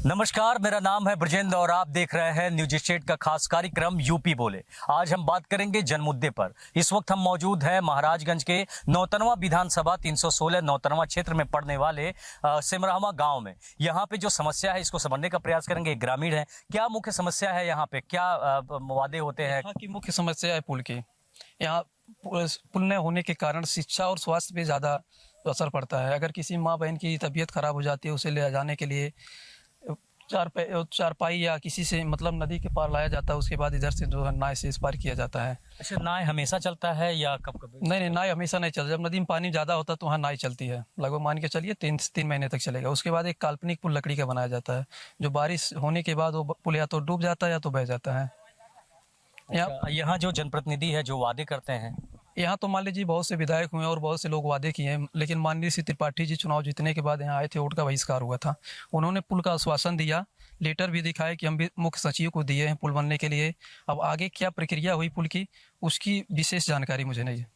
नमस्कार, मेरा नाम है ब्रजेंद्र और आप देख रहे हैं न्यूज स्टेट का खास कार्यक्रम यूपी बोले। आज हम बात करेंगे जन मुद्दे पर। इस वक्त हम मौजूद हैं महाराजगंज के नौतनवा विधानसभा 316 नौतनवा क्षेत्र में पड़ने वाले सिमरामा गांव में। यहाँ पे जो समस्या है इसको समझने का प्रयास करेंगे। एक ग्रामीण है, क्या मुख्य समस्या है यहाँ पे, क्या वादे होते हैं? यहाँ की मुख्य समस्या है पुल की। यहाँ पुल न होने के कारण शिक्षा और स्वास्थ्य पे ज़्यादा असर पड़ता है। अगर किसी माँ बहन की तबीयत खराब हो जाती है, उसे ले जाने के लिए चारपाई या किसी से मतलब नदी के पार लाया जाता है। उसके बाद इधर से जो है नाव से इस पार किया जाता है। अच्छा, नाव हमेशा चलता है या कब कब? नहीं, नाव हमेशा नहीं चलता। जब नदी में पानी ज़्यादा होता है तो वहाँ नाव चलती है। लगभग मान के चलिए 3 महीने तक चलेगा। उसके बाद एक काल्पनिक पुल लकड़ी का बनाया जाता है, जो बारिश होने के बाद वो पुल या तो डूब जाता है या तो बह जाता है। यहाँ जो जनप्रतिनिधि है जो वादे करते हैं, यहाँ तो मान लीजिए बहुत से विधायक हुए और बहुत से लोग वादे किए हैं, लेकिन माननीय श्री त्रिपाठी जी चुनाव जीतने के बाद यहाँ आए थे, वोट का बहिष्कार हुआ था। उन्होंने पुल का आश्वासन दिया, लेटर भी दिखाया कि हम भी मुख्य सचिव को दिए हैं पुल बनने के लिए। अब आगे क्या प्रक्रिया हुई पुल की, उसकी विशेष जानकारी मुझे नहीं है।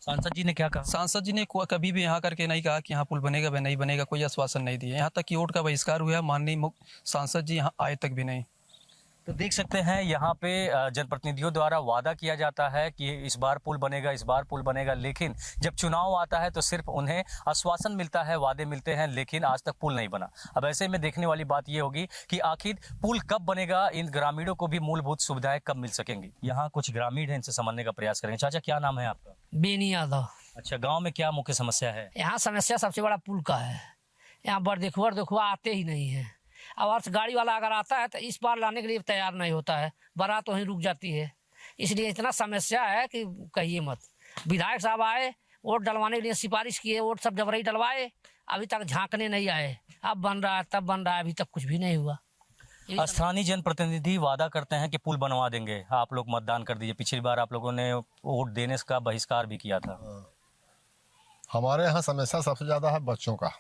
सांसद जी ने क्या कहा? सांसद जी ने कभी भी यहाँ करके नहीं कहा कि यहाँ पुल बनेगा व नहीं बनेगा, कोई आश्वासन नहीं दिए। यहाँ तक कि वोट का बहिष्कार हुआ, माननीय सांसद जी यहाँ आए तक भी नहीं। तो देख सकते हैं यहाँ पे जनप्रतिनिधियों द्वारा वादा किया जाता है कि इस बार पुल बनेगा, इस बार पुल बनेगा, लेकिन जब चुनाव आता है तो सिर्फ उन्हें आश्वासन मिलता है, वादे मिलते हैं, लेकिन आज तक पुल नहीं बना। अब ऐसे में देखने वाली बात ये होगी कि आखिर पुल कब बनेगा, इन ग्रामीणों को भी मूलभूत सुविधाएं कब मिल सकेंगी। यहाँ कुछ ग्रामीण हैं, इनसे समझने का प्रयास करेंगे। चाचा, क्या नाम है आपका? बेनी यादव। अच्छा, गाँव में क्या मुख्य समस्या है? यहाँ समस्या सबसे बड़ा पुल का है। यहाँ बरदेखुआ आते ही नहीं है। और गाड़ी वाला अगर आता है तो इस पार लाने के लिए तैयार नहीं होता है, बारात वहीं रुक जाती है। इसलिए इतना समस्या है कि कहिए मत। विधायक साहब आए, वोट डलवाने के लिए सिफारिश किए, वोट सब जबरई डलवाए, अभी तक झांकने नहीं आए। अब बन रहा है, तब बन रहा है, अभी तक कुछ भी नहीं हुआ। स्थानीय जनप्रतिनिधि वादा करते हैं कि पुल बनवा देंगे, आप लोग मतदान कर दीजिए। पिछली बार आप लोगों ने वोट देने का बहिष्कार भी किया था। हमारे यहाँ समस्या सबसे ज़्यादा है बच्चों का।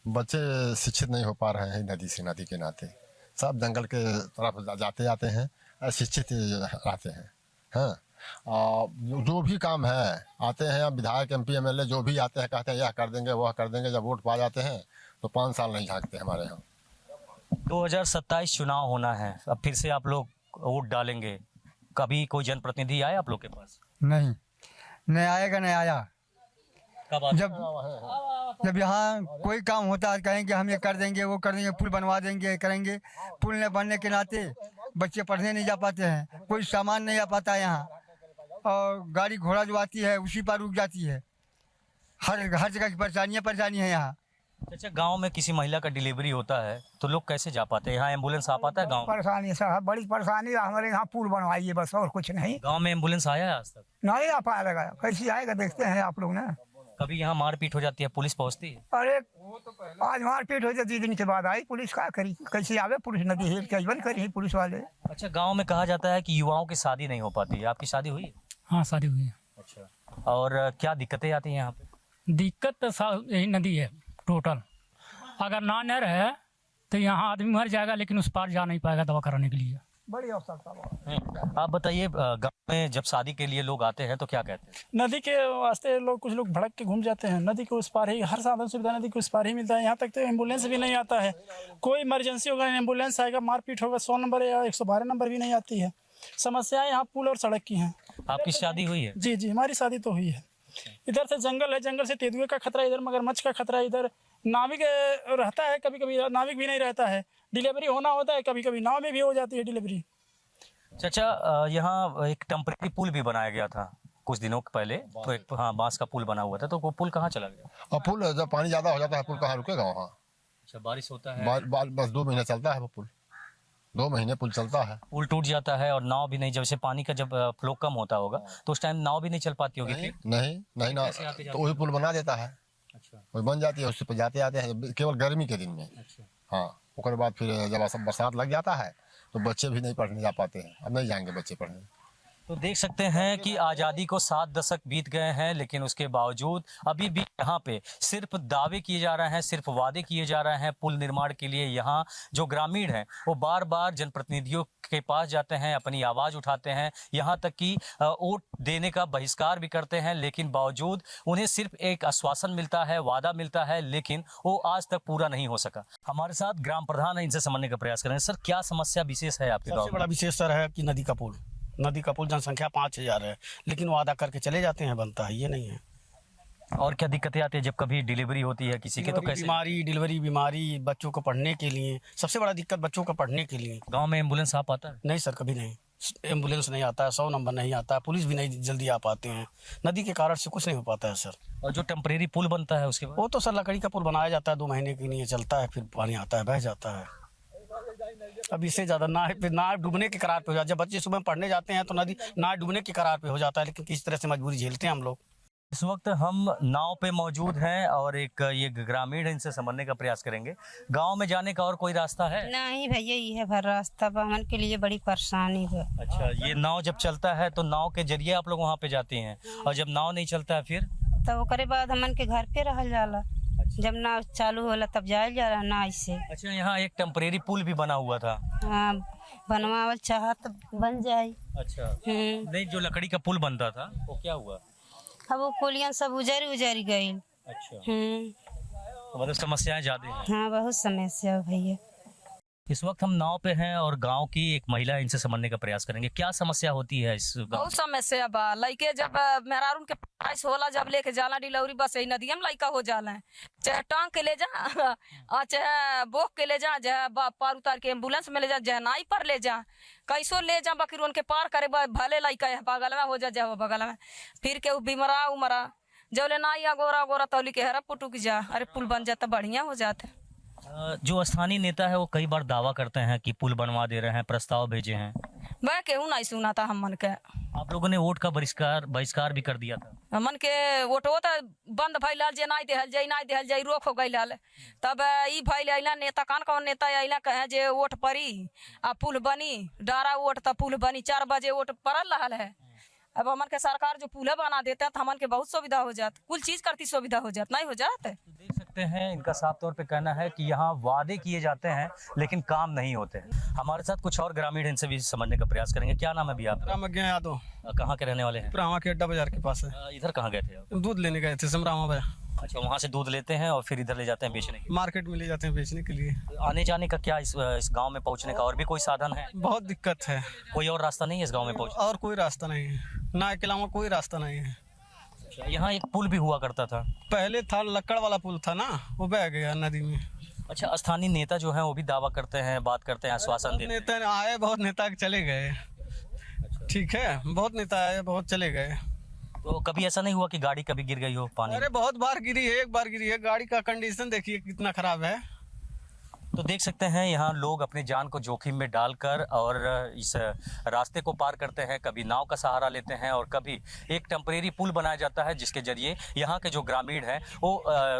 बच्चे शिक्षित नहीं हो पा रहे हैं नदी के नाते। सब जंगल के तरफ जाते आते हैं, अशिक्षित रहते हैं। हाँ, जो भी काम है आते हैं, विधायक MP MLA जो भी आते हैं कहते हैं यह कर देंगे वह कर देंगे। जब वोट पा जाते हैं तो 5 साल नहीं झांकते हमारे यहाँ। 2027 चुनाव होना है, अब फिर से आप लोग वोट डालेंगे। कभी कोई जनप्रतिनिधि आया आप लोग के पास? नहीं आएगा, नहीं आया। कब जब यहाँ कोई काम होता है कहेंगे हम ये कर देंगे, वो कर देंगे, पुल बनवा देंगे, करेंगे। पुल न बनने के नाते बच्चे पढ़ने नहीं जा पाते हैं, कोई सामान नहीं आ पाता है यहाँ, और गाड़ी घोड़ा जो आती है उसी पर रुक जाती है। हर जगह की परेशानी है यहाँ। अच्छा, गांव में किसी महिला का डिलीवरी होता है तो लोग कैसे जा पाते हैं? यहाँ एम्बुलेंस आ पाता है? गांव परेशानी सर, बड़ी परेशानी है हमारे यहाँ। पुल बनवाइए बस, और कुछ नहीं। गांव में एम्बुलेंस आया है आज तक? नहीं आ पाएगा, कैसे आएगा देखते हैं आप लोग ना। कभी यहाँ मारपीट हो जाती है, पुलिस पहुँचती है? अरे आज मारपीट हो जाती, 2 दिन के बाद आई पुलिस। क्या करी, कैसे आवे पुलिस? नदी हेल के बंद करी पुलिस वाले। अच्छा, गाँव में कहा जाता है कि युवाओं की शादी नहीं हो पाती है, आपकी शादी हुई है? हाँ, शादी हुई है। अच्छा, और क्या दिक्कतें आती हैं यहाँ पे? दिक्कत तो यही नदी है टोटल। अगर ना नहर है तो यहाँ आदमी मर जाएगा, लेकिन उस पार जा नहीं पाएगा दवा कराने के लिए। बड़ी अवसर। आप बताइए, गाँव में जब शादी के लिए लोग आते हैं तो क्या कहते हैं? नदी के वास्ते कुछ लोग भड़क के घूम जाते हैं। नदी के उस पार ही हर साधन सुविधा नदी के उस पार ही मिलता है। यहाँ तक तो एम्बुलेंस भी नहीं आता है। कोई इमरजेंसी होगा एम्बुलेंस आएगा, मारपीट होगा 100 नंबर या 112 नंबर भी नहीं आती है। समस्याएं यहाँ पुल और सड़क की हैं। आपकी शादी हुई है? जी, हमारी शादी तो हुई है। इधर से जंगल है, जंगल से तेंदुए का खतरा, इधर मगरमच्छ का खतरा, इधर नाविक रहता है, कभी कभी नाविक भी नहीं रहता है। डिलीवरी होना होता है, कभी कभी नाव में भी हो जाती है डिलीवरी। चाचा, यहाँ एक टेम्परेरी पुल भी बनाया गया था कुछ दिनों पहले, तो एक बांस का पुल बना हुआ था, तो वो पुल कहाँ चला गया? और पुल जब पानी ज़्यादा हो जाता है पुल कहाँ रुकेगा वहाँ? अच्छा, बारिश होता है बस 2 महीने चलता है वो पुल। 2 महीने पुल चलता है, पुल टूट जाता है और नाव भी नहीं। जैसे पानी का जब फ्लो कम होता होगा तो उस टाइम नाव भी नहीं चल पाती होगी? नहीं ना, तो वही पुल बना देता है। अच्छा, वही बन जाती है, उससे पर जाते आते हैं केवल गर्मी के दिन में। अच्छा, हाँ, उसके बाद फिर जब बरसात लग जाता है तो बच्चे भी नहीं पढ़ने जा पाते हैं। अब नहीं जाएंगे बच्चे पढ़ने। तो देख सकते हैं कि आज़ादी को 7 दशक बीत गए हैं, लेकिन उसके बावजूद अभी भी यहाँ पे सिर्फ दावे किए जा रहे हैं, सिर्फ वादे किए जा रहे हैं पुल निर्माण के लिए। यहाँ जो ग्रामीण हैं वो बार बार जनप्रतिनिधियों के पास जाते हैं, अपनी आवाज़ उठाते हैं, यहाँ तक कि वोट देने का बहिष्कार भी करते हैं, लेकिन बावजूद उन्हें सिर्फ एक आश्वासन मिलता है, वादा मिलता है, लेकिन वो आज तक पूरा नहीं हो सका। हमारे साथ ग्राम प्रधान है, इनसे समझने का प्रयास करेंगे। सर, क्या समस्या विशेष है आपके गाँव सबसे में? बड़ा विशेष सर है कि नदी का पुल जनसंख्या 5000 है, लेकिन वादा करके चले जाते हैं, बनता है ये नहीं है। और क्या दिक्कतें आती है जब कभी डिलीवरी होती है किसी की, तो कैसे? डिलीवरी बीमारी, बच्चों को पढ़ने के लिए सबसे बड़ा दिक्कत, बच्चों को पढ़ने के लिए। गांव में एम्बुलेंस आ पाता है? नहीं सर, कभी नहीं, एम्बुलेंस नहीं आता है, 100 नंबर नहीं आता है, पुलिस भी नहीं जल्दी आ पाते हैं, नदी के कारण से कुछ नहीं हो पाता है सर। और जो टेम्परेरी पुल बनता है उसके बाद? वो तो सर लकड़ी का पुल बनाया जाता है, 2 महीने के लिए चलता है, फिर पानी आता है, बह जाता है। अब इससे ज़्यादा ना डूबने के करार पे हो जाता है। जब बच्चे सुबह पढ़ने जाते हैं तो नदी ना डूबने के करार पे हो जाता है, लेकिन किस तरह से मजबूरी झेलते हैं हम लोग। इस वक्त हम नाव पे मौजूद हैं और एक ये ग्रामीण है, इनसे समझने का प्रयास करेंगे। गांव में जाने का और कोई रास्ता है? नहीं भैया, ये है भर रास्ता, हमन के लिए बड़ी परेशानी है। अच्छा, ये नाव जब चलता है तो नाव के जरिए आप लोग वहाँ पे जाते हैं, और जब नाव नहीं चलता है फिर? तो ओकरे बाद हमन के घर पे रहल जाला। जब नाव चालू होला तब जायल जाला नाव से। अच्छा, यहाँ एक टेम्परेरी पुल भी बना हुआ था? हाँ, बनवावल चाह तो बन जाए। अच्छा, नहीं, जो लकड़ी का पुल बनता था वो क्या हुआ? अब वो पुलिया सब उजर गई। अच्छा, तो मतलब समस्याएं ज्यादा हैं। हाँ, बहुत समस्या भैया। इस वक्त हम नाव पे हैं और गांव की एक महिला, इनसे समझने का प्रयास करेंगे। क्या समस्या होती है इस गांव? बहुत समस्या बा। लइके जब मेहरारून के पास होला, जब लेके जाला डिलीवरी बस यही नदिया में लइका हो जाला, चाहे टांग के ले जा, चाहे बोक के ले जा, चाहे पार उतार के एम्बुलेंस में ले जा, चाहे नाई पर ले जा, कैसो ले जा, बाकी उनके पार करे भले लइका है बगल में हो जा, जाओ बगल में, फिर के बीमरा उमरा जब ले नाई गोरा गोरा तौली के हरा पुटुक जा, अरे पुल बन जाता बढ़िया हो जाता। जो स्थानीय नेता है वो कई बार दावा करते हैं कि पुल बनवा दे रहे हैं, प्रस्ताव भेजे हैं। मैं केहू नहीं सुना था हमन के। आप लोगों ने वोट का बहिष्कार भी कर दिया था। हमन के वोटो तो बंद भइल, जे नहीं देहल जाई रोक हो गइल। तब ई भइल अइला नेता, कौन नेता अइला कहे जे वोट पड़ी आ पुल बनी, डारा वोट तो पुल बनी, 4 बजे वोट पड़ल रहा है। अब हमन के सरकार जो पुल बना देता है तो हमन के बहुत सुविधा हो जात, कुल चीज करती सुविधा हो जात, नहीं हो जात। तो देख सकते हैं इनका साफ तौर पे कहना है कि यहाँ वादे किए जाते हैं लेकिन काम नहीं होते। हमारे साथ कुछ और ग्रामीण, इनसे भी समझने का प्रयास करेंगे। क्या नाम है भैया आपका? राम यादव। कहाँ के रहने वाले हैं? रामा के अड्डा बाजार के पास है। इधर कहाँ गए थे आप? दूध लेने गए थे समरामा बाजार। अच्छा, वहाँ से दूध लेते हैं और फिर इधर ले जाते हैं बेचने के? मार्केट में ले जाते हैं बेचने के लिए। आने जाने का क्या इस गांव में पहुंचने का और भी कोई साधन है? बहुत दिक्कत है। कोई और रास्ता नहीं है इस गांव में पहुंचने? और कोई रास्ता नहीं है, ना के अलावा कोई रास्ता नहीं है। यहाँ एक पुल भी हुआ करता था पहले, था लकड़ वाला पुल था ना, वो बह गया नदी में। अच्छा, स्थानीय नेता जो है वो भी दावा करते हैं, बात करते हैं, आश्वासन देते हैं। नेता आए, बहुत नेता चले गए। ठीक है, बहुत नेता आए, बहुत चले गए। तो कभी ऐसा नहीं हुआ कि गाड़ी कभी गिर गई हो पानी? अरे बहुत बार गिरी है, एक बार गिरी है। गाड़ी का कंडीशन देखिए कितना खराब है। तो देख सकते हैं यहाँ लोग अपनी जान को जोखिम में डालकर और इस रास्ते को पार करते हैं। कभी नाव का सहारा लेते हैं और कभी एक टेम्परेरी पुल बनाया जाता है जिसके जरिए यहाँ के जो ग्रामीण हैं वो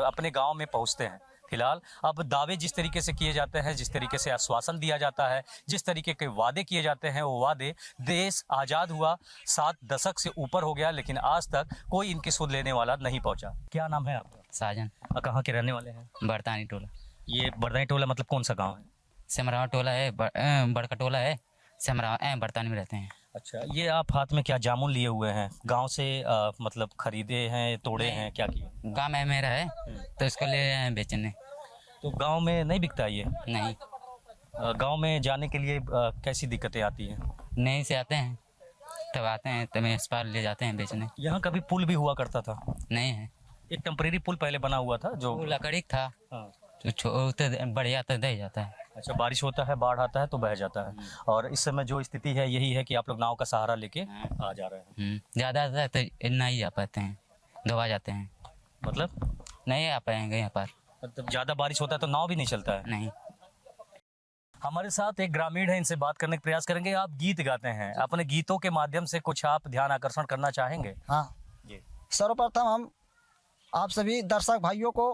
अपने गाँव में पहुँचते हैं। फिलहाल अब दावे जिस तरीके से किए जाते हैं, जिस तरीके से आश्वासन दिया जाता है, जिस तरीके के वादे किए जाते हैं, वो वादे, देश आज़ाद हुआ 7 दशक से ऊपर हो गया लेकिन आज तक कोई इनकी सुध लेने वाला नहीं पहुंचा। क्या नाम है आपका? साजन। कहाँ के रहने वाले हैं? बरतानी टोला। ये बरदानी टोला मतलब कौन सा गाँव है? सेमरावा टोला है, बड़का टोला है, सेमरावा बरतानी में रहते हैं। अच्छा, ये आप हाथ में क्या जामुन लिए हुए हैं? गांव से मतलब खरीदे हैं, तोड़े हैं, क्या किए? गाँव में मेरा है तो इसको ले आए हैं बेचने। तो गांव में नहीं बिकता ये? नहीं। गांव में जाने के लिए कैसी दिक्कतें आती हैं? नहीं से आते हैं, तब आते हैं तब इस पार ले जाते हैं बेचने। यहाँ कभी पुल भी हुआ करता था? नहीं है, एक टेम्परेरी पुल पहले बना हुआ था जो लकड़ी था। हाँ। तो बढ़िया तो दे जाता है। अच्छा, बारिश होता है, बाढ़ आता है तो बह जाता है। और इस समय जो स्थिति है यही है कि आप लोग नाव का सहारा लेके आ जा रहे हैं। ज़्यादा तो नहीं जा पाते हैं, दबा जाते हैं। मतलब नहीं आ पाएंगे यहाँ पर। मतलब ज़्यादा बारिश होता है तो नाव भी नहीं चलता है? नहीं। हमारे साथ एक ग्रामीण है, इनसे बात करने का प्रयास करेंगे। आप गीत गाते हैं, अपने गीतों के माध्यम से कुछ आप ध्यान आकर्षण करना चाहेंगे? हाँ जी। सर्वप्रथम हम आप सभी दर्शक भाइयों को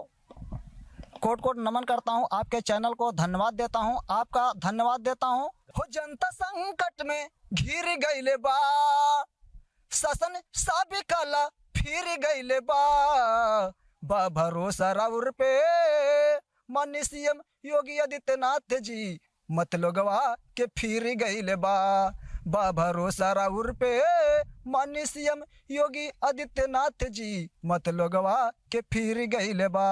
कोट कोट नमन करता हूँ। आपके चैनल को धन्यवाद देता हूँ, आपका धन्यवाद देता हूँ। हो जनता संकट में घिर गइले बा, शासन सब काला फिर गईले बा भरोसा राउर पे माननीय सीएम योगी आदित्यनाथ जी मत लोगवा के फिर गईले बा भरोसा राउर पे माननीय सीएम योगी आदित्यनाथ जी मत लोगवा के फिर गईले बा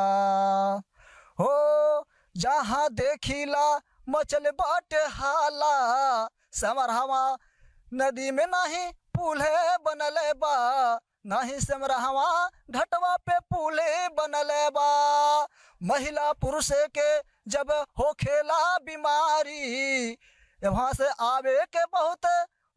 हो जहाँ देखिला मचल बाट हाला समरहवा नदी में नहीं पुले बनले बा नहीं समरहवा घटवा पे पुले बनले बा महिला पुरुष के जब हो खेला बीमारी वहाँ से आवे के बहुत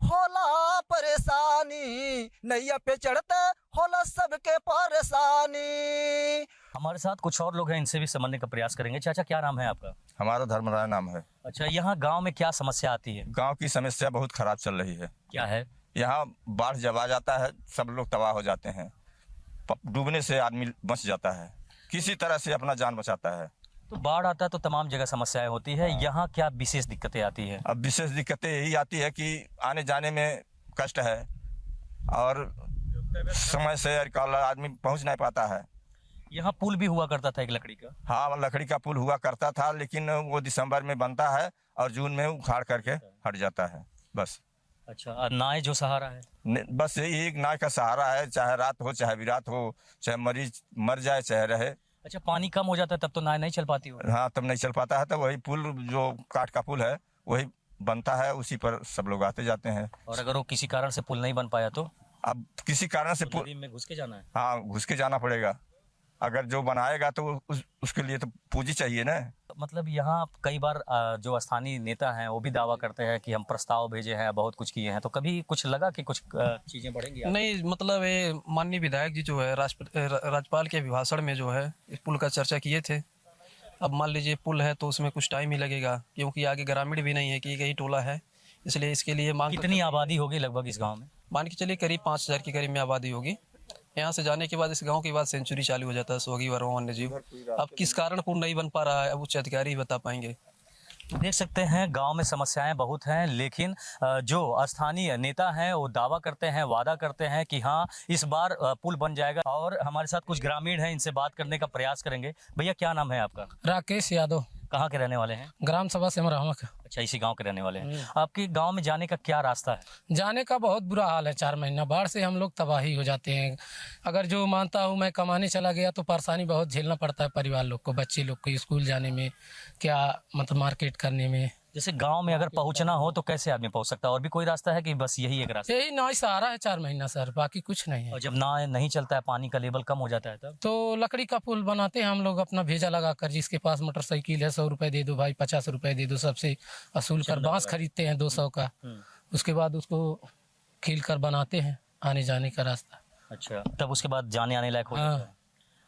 होला परेशानी नैया पे चढ़ते होला सबके परेशानी। हमारे साथ कुछ और लोग हैं, इनसे भी समझने का प्रयास करेंगे। चाचा क्या नाम है आपका? हमारा धर्मराय नाम है। अच्छा, यहाँ गांव में क्या समस्या आती है? गांव की समस्या बहुत खराब चल रही है। क्या है? यहाँ बाढ़ जब आ जाता है सब लोग तबाह हो जाते हैं, डूबने से आदमी बच जाता है, किसी तरह से अपना जान बचाता है। तो बाढ़ आता है तो तमाम जगह समस्याएं होती है, यहाँ क्या विशेष दिक्कतें आती है? अब विशेष दिक्कतें यही आती है कि आने जाने में कष्ट है और समय से आदमी पहुँच नहीं पाता है। यहाँ पुल भी हुआ करता था एक लकड़ी का। हाँ, लकड़ी का पुल हुआ करता था, लेकिन वो दिसंबर में बनता है और जून में उखाड़ करके हट जाता है बस। अच्छा, और नाव जो सहारा है? बस यही एक नाव का सहारा है, चाहे रात हो चाहे विरात हो, चाहे मरीज मर जाए चाहे रहे। अच्छा, पानी कम हो जाता है तब तो नाव नहीं चल पाती हो? हाँ, तब नहीं चल पाता है, तब वही पुल जो काठ का पुल है वही बनता है, उसी पर सब लोग आते जाते हैं। और अगर वो किसी कारण से पुल नहीं बन पाया तो? अब किसी कारण से पुल में घुस के जाना है? हाँ, घुस के जाना पड़ेगा। अगर जो बनाएगा तो उसके लिए तो पूंजी चाहिए ना। मतलब यहाँ कई बार जो स्थानीय नेता हैं वो भी दावा करते हैं कि हम प्रस्ताव भेजे हैं, बहुत कुछ किए हैं, तो कभी कुछ लगा कि कुछ चीजें बढ़ेंगी? नहीं, मतलब ये माननीय विधायक जी जो है राज्यपाल के अभिभाषण में जो है इस पुल का चर्चा किए थे। अब मान लीजिए पुल है तो उसमें कुछ टाइम ही लगेगा, क्योंकि आगे ग्रामीण भी नहीं है कि यही टोला है, इसलिए इसके लिए मांग। कितनी आबादी होगी लगभग इस गाँव में? मान के चलिए करीब 5000 के करीब में आबादी होगी। यहाँ से जाने के बाद इस गांव के बाद सेंचुरी चालू हो जाता है, सोगी वरों वन्य जीव। अब किस कारण पुल नहीं बन पा रहा है, अब उच्च अधिकारी बता पाएंगे। देख सकते हैं गांव में समस्याएं बहुत हैं, लेकिन जो स्थानीय नेता हैं वो दावा करते हैं, वादा करते हैं कि हाँ इस बार पुल बन जाएगा। और हमारे साथ कुछ ग्रामीण हैं, इनसे बात करने का प्रयास करेंगे। भैया क्या नाम है आपका? राकेश यादव। कहाँ के रहने वाले हैं? ग्राम सभा सिमरहवा का। अच्छा, इसी गांव के रहने वाले हैं। आपके गांव में जाने का क्या रास्ता है? जाने का बहुत बुरा हाल है, 4 महीना बाढ़ से हम लोग तबाही हो जाते हैं। अगर जो मानता हूँ मैं कमाने चला गया तो परेशानी बहुत झेलना पड़ता है परिवार लोग को, बच्चे लोग को स्कूल जाने में, क्या मतलब मार्केट करने में। जैसे गांव में अगर पहुंचना हो तो कैसे आदमी पहुंच सकता है? और भी कोई रास्ता है कि बस यही एक रास्ता? यही नाव सहारा है 4 महीना सर, बाकी कुछ नहीं है। और जब नाव नहीं चलता है, पानी का लेवल कम हो जाता है तब? तो लकड़ी का पुल बनाते हैं हम लोग, अपना भेजा लगा कर। जिसके पास मोटरसाइकिल है 100 रुपए दे दो भाई, 50 रुपए दे दो, सबसे वसूल कर बांस खरीदते हैं 200 का। उसके बाद उसको खील कर बनाते हैं आने जाने का रास्ता। अच्छा, तब उसके बाद जाने आने लायक हो जाता है।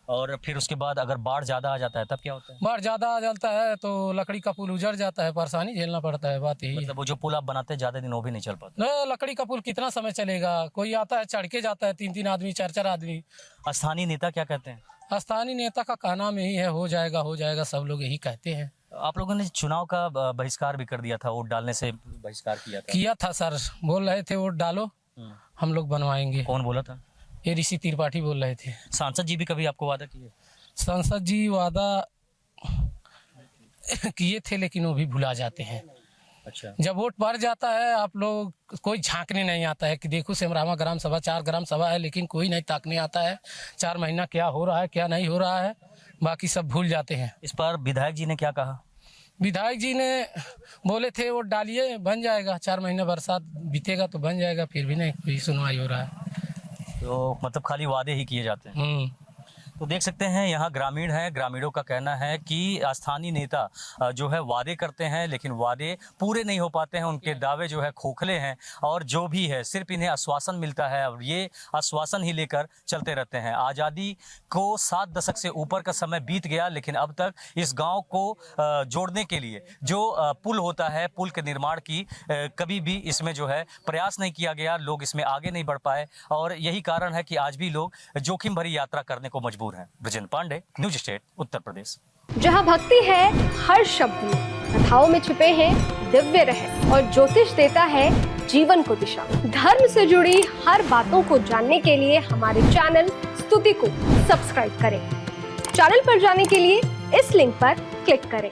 और फिर उसके बाद अगर बाढ़ ज्यादा आ जाता है तब क्या होता है? बाढ़ ज्यादा आ जाता है तो लकड़ी का पुल उजड़ जाता है, परेशानी झेलना पड़ता है। बात यही मतलब वो जो पुल आप बनाते हैं ज्यादा दिन वो भी नहीं चल पाता? न, लकड़ी का पुल कितना समय चलेगा? कोई आता है चढ़ के जाता है, 3-3 आदमी 4-4 आदमी। स्थानीय नेता क्या कहते हैं? स्थानीय नेता का कहना में ही है हो जाएगा, सब लोग यही कहते हैं। आप लोगों ने चुनाव का बहिष्कार भी कर दिया था, वोट डालने से बहिष्कार किया था सर, बोल रहे थे वोट डालो हम लोग बनवाएंगे। कौन बोला था? ये ऋषि त्रिपाठी बोल रहे थे। सांसद जी भी कभी आपको वादा किए? सांसद जी वादा किए थे लेकिन वो भी भुला जाते हैं। अच्छा, जब वोट बढ़ जाता है आप लोग कोई झांकने नहीं आता है कि देखो सिमरहवा ग्राम सभा 4 ग्राम सभा है, लेकिन कोई नहीं ताकने आता है 4 महीना क्या हो रहा है क्या नहीं हो रहा है, बाकी सब भूल जाते हैं। इस पर विधायक जी ने क्या कहा? विधायक जी ने बोले थे वोट डालिए बन जाएगा, 4 महीना बरसात बीतेगा तो बन जाएगा, फिर भी नहीं कोई सुनवाई हो रहा है। तो मतलब खाली वादे ही किए जाते हैं। तो देख सकते हैं यहाँ ग्रामीण हैं, ग्रामीणों का कहना है कि स्थानीय नेता जो है वादे करते हैं लेकिन वादे पूरे नहीं हो पाते हैं, उनके दावे जो है खोखले हैं और जो भी है सिर्फ इन्हें आश्वासन मिलता है और ये आश्वासन ही लेकर चलते रहते हैं। आज़ादी को 7 दशक से ऊपर का समय बीत गया, लेकिन अब तक इस गांव को जोड़ने के लिए जो पुल होता है, पुल के निर्माण की कभी भी इसमें जो है प्रयास नहीं किया गया, लोग इसमें आगे नहीं बढ़ पाए और यही कारण है कि आज भी लोग जोखिम भरी यात्रा करने को मजबूर हैं। Brajendra Pandey, news state, Uttar Pradesh. जहां भक्ति है हर शब्द में, कथाओं में छुपे हैं दिव्य रहस्य और ज्योतिष देता है जीवन को दिशा। धर्म से जुड़ी हर बातों को जानने के लिए हमारे चैनल स्तुति को सब्सक्राइब करें। चैनल पर जाने के लिए इस लिंक पर क्लिक करें।